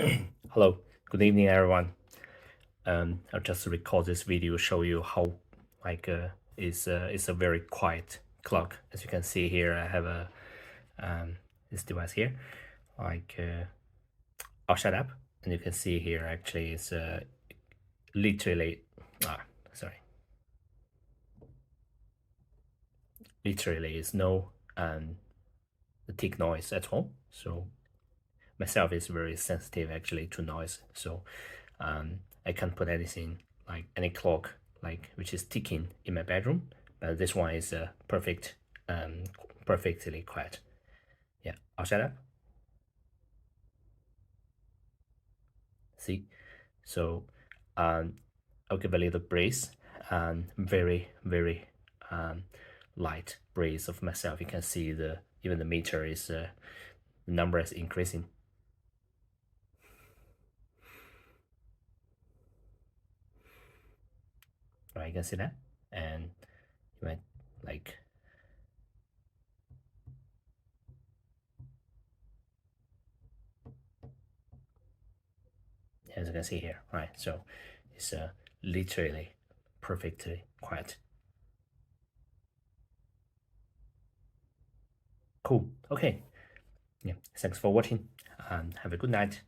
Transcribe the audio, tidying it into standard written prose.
Hello, good evening, everyone. I'll just record this video, show you how it's a very quiet clock. As you can see here, I have a this device here. I'll shut up, and you can see here actually it's literally sorry, literally is no tick noise at all. So myself is very sensitive actually to noise, so I can't put anything like any clock which is ticking in my bedroom, but this one is perfectly quiet. Yeah, I'll shut up. See, so I'll give a little breeze and very light breeze of myself. You can see the even the meter is the number is increasing. Right, you can see that, and you might like as you can see here, right? So it's literally perfectly quiet. Cool. Okay. Yeah. Thanks for watching and have a good night.